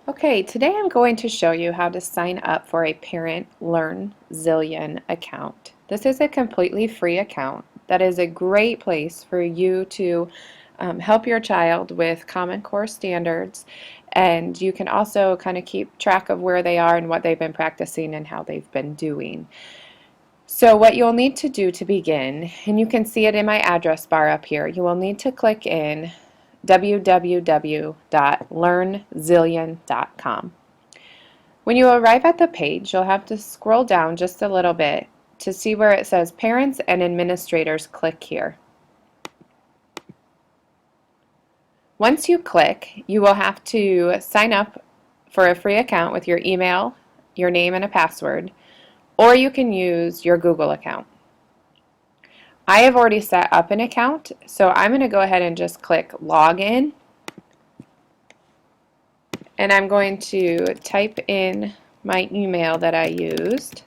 Okay, today I'm going to show you how to sign up for a parent LearnZillion account. This is a completely free account that is a great place for you to help your child with Common Core standards, and you can also kind of keep track of where they are and what they've been practicing and how they've been doing. So what you'll need to do to begin, and you can see it in my address bar up here, you will need to click in www.learnzillion.com. When you arrive at the page, you'll have to scroll down just a little bit to see where it says Parents and Administrators. Click here. Once you click, you will have to sign up for a free account with your email, your name, and a password, or you can use your Google account. I have already set up an account, so I'm going to go ahead and just click Login. And I'm going to type in my email that I used.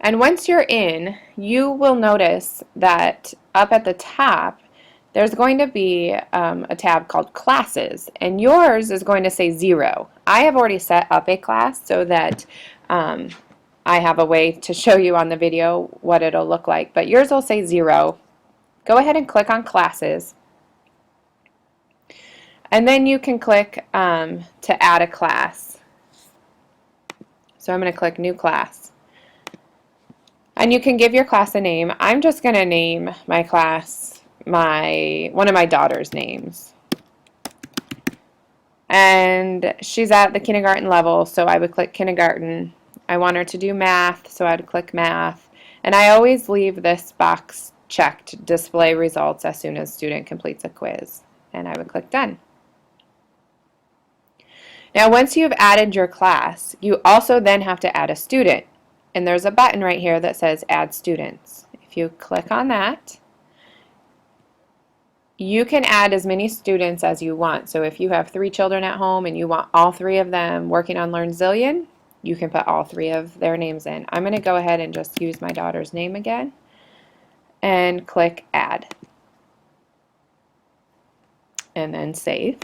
And once you're in, you will notice that up at the top there's going to be a tab called Classes, and yours is going to say 0. I have already set up a class so that I have a way to show you on the video what it'll look like, but yours will say 0. Go ahead and click on Classes, and then you can click to add a class. So I'm going to click New Class. And you can give your class a name. I'm just going to name my class one of my daughter's names. And she's at the kindergarten level, so I would click kindergarten. I want her to do math, so I'd click math. And I always leave this box checked, display results as soon as student completes a quiz. And I would click done. Now once you've added your class, you also then have to add a student. And there's a button right here that says Add Students. If you click on that, you can add as many students as you want. So if you have 3 children at home and you want all 3 of them working on LearnZillion, you can put all 3 of their names in. I'm going to go ahead and just use my daughter's name again and click Add. And then Save.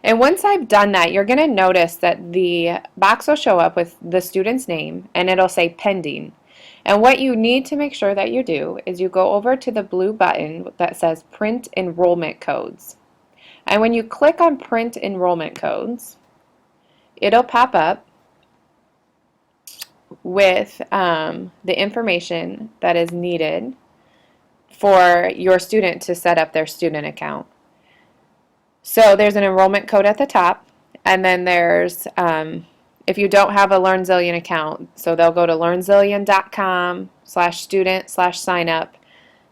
And once I've done that, you're going to notice that the box will show up with the student's name and it'll say pending. And what you need to make sure that you do is you go over to the blue button that says Print Enrollment Codes. And when you click on Print Enrollment Codes, it'll pop up with the information that is needed for your student to set up their student account. So there's an enrollment code at the top, and then there's, if you don't have a LearnZillion account, so they'll go to learnzillion.com/student/signup.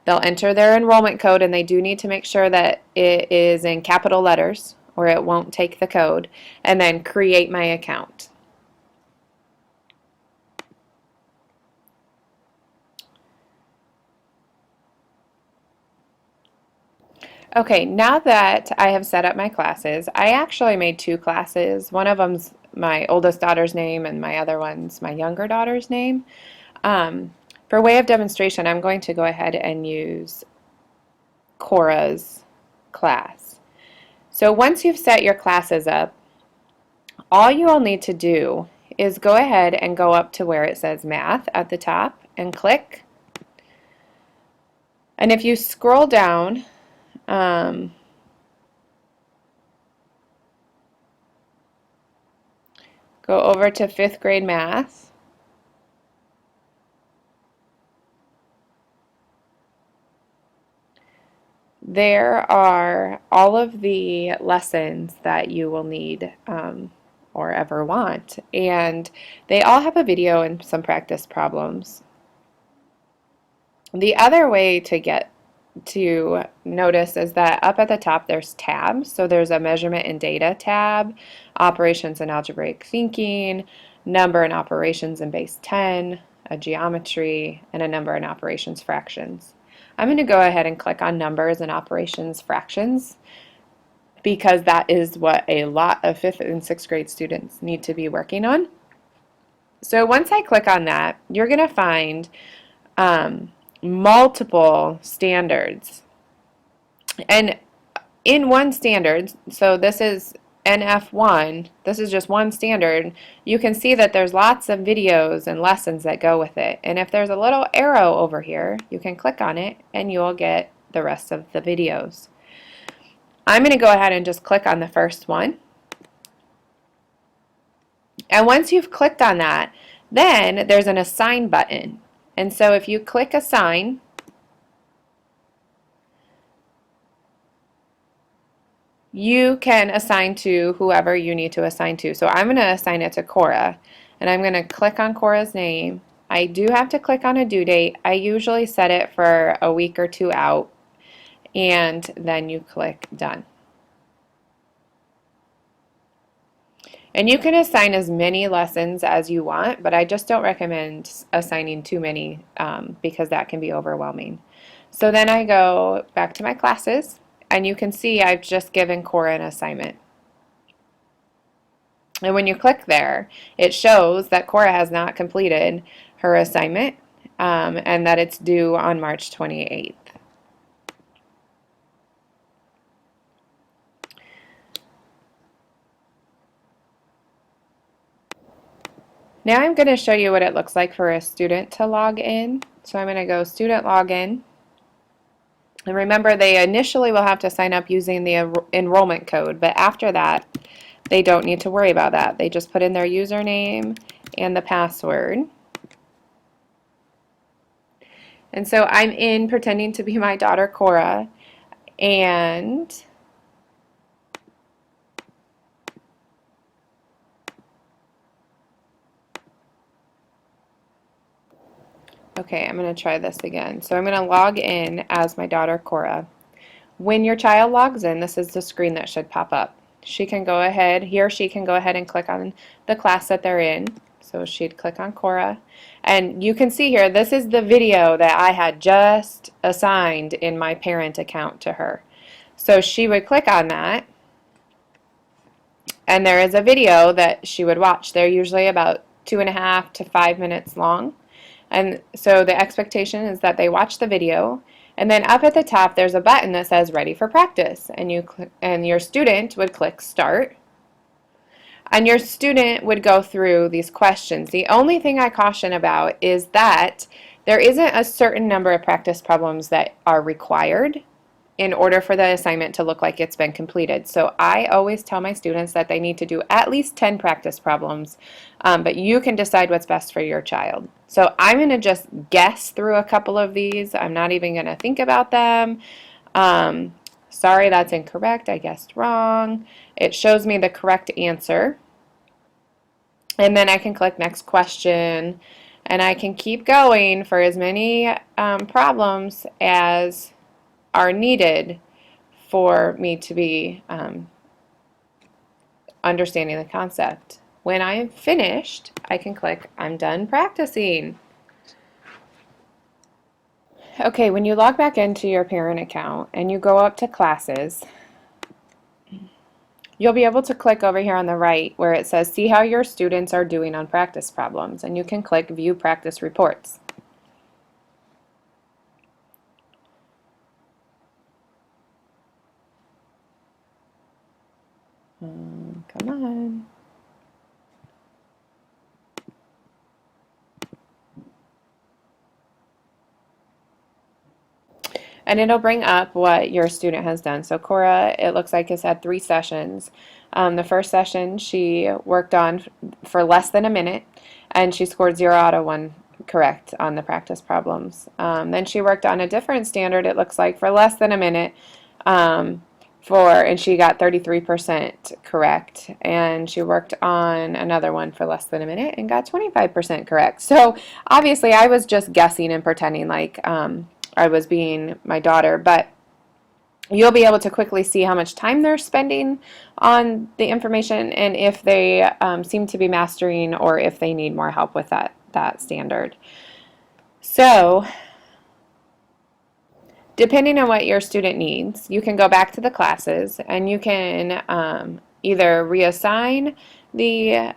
They'll enter their enrollment code, and they do need to make sure that it is in capital letters or it won't take the code, and then create my account. Okay, now that I have set up my classes, I actually made 2 classes. One of them's my oldest daughter's name and my other one's my younger daughter's name. For way of demonstration, I'm going to go ahead and use Cora's class. So once you've set your classes up, all you will need to do is go ahead and go up to where it says Math at the top and click. And if you scroll down, go over to 5th grade math. There are all of the lessons that you will need or ever want, and they all have a video and some practice problems. The other way to get to notice is that up at the top there's tabs. So there's a measurement and data tab, operations and algebraic thinking, number and operations in base 10, a geometry, and a number and operations fractions. I'm going to go ahead and click on numbers and operations fractions because that is what a lot of 5th and 6th grade students need to be working on. So once I click on that, you're going to find multiple standards. And in one standard, so this is NF1, this is just one standard, you can see that there's lots of videos and lessons that go with it. And if there's a little arrow over here, you can click on it and you'll get the rest of the videos. I'm going to go ahead and just click on the first one. And once you've clicked on that, then there's an assign button. And so if you click assign, you can assign to whoever you need to assign to. So I'm going to assign it to Cora, and I'm going to click on Cora's name. I do have to click on a due date. I usually set it for a week or 2 out, and then you click done. And you can assign as many lessons as you want, but I just don't recommend assigning too many because that can be overwhelming. So then I go back to my classes, and you can see I've just given Cora an assignment. And when you click there, it shows that Cora has not completed her assignment and that it's due on March 28th. Now I'm going to show you what it looks like for a student to log in. So I'm going to go student login. And remember, they initially will have to sign up using the enrollment code, but after that, they don't need to worry about that. They just put in their username and the password. And so I'm in pretending to be my daughter Cora, and okay, I'm going to try this again. So I'm going to log in as my daughter Cora. When your child logs in, this is the screen that should pop up. She can go ahead, he or she can go ahead and click on the class that they're in. So she'd click on Cora. And you can see here, this is the video that I had just assigned in my parent account to her. So she would click on that, and there is a video that she would watch. They're usually about 2.5 to 5 minutes long. And so the expectation is that they watch the video, and then up at the top there's a button that says ready for practice, and your student would click start, and your student would go through these questions. The only thing I caution about is that there isn't a certain number of practice problems that are required in order for the assignment to look like it's been completed. So I always tell my students that they need to do at least 10 practice problems, but you can decide what's best for your child. So I'm going to just guess through a couple of these. I'm not even going to think about them. Sorry, that's incorrect. I guessed wrong. It shows me the correct answer. And then I can click next question, and I can keep going for as many problems as are needed for me to be understanding the concept. When I am finished, I can click I'm done practicing. Okay, when you log back into your parent account and you go up to classes, you'll be able to click over here on the right where it says see how your students are doing on practice problems, and you can click view practice reports. Come on. And it'll bring up what your student has done. So Cora, it looks like, has had 3 sessions. The first session she worked on for less than a minute, and she scored 0 out of 1 correct on the practice problems. Then she worked on a different standard, it looks like, for less than a minute, and she got 33% correct. And she worked on another one for less than a minute and got 25% correct. So obviously I was just guessing and pretending like I was being my daughter, but you'll be able to quickly see how much time they're spending on the information and if they seem to be mastering or if they need more help with that standard. So Depending on what your student needs, you can go back to the classes and you can either reassign the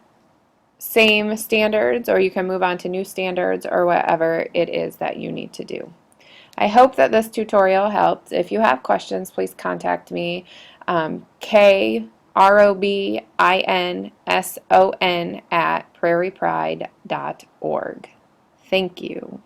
same standards or you can move on to new standards or whatever it is that you need to do. I hope that this tutorial helped. If you have questions, please contact me, KROBINSON at prairiepride.org. Thank you.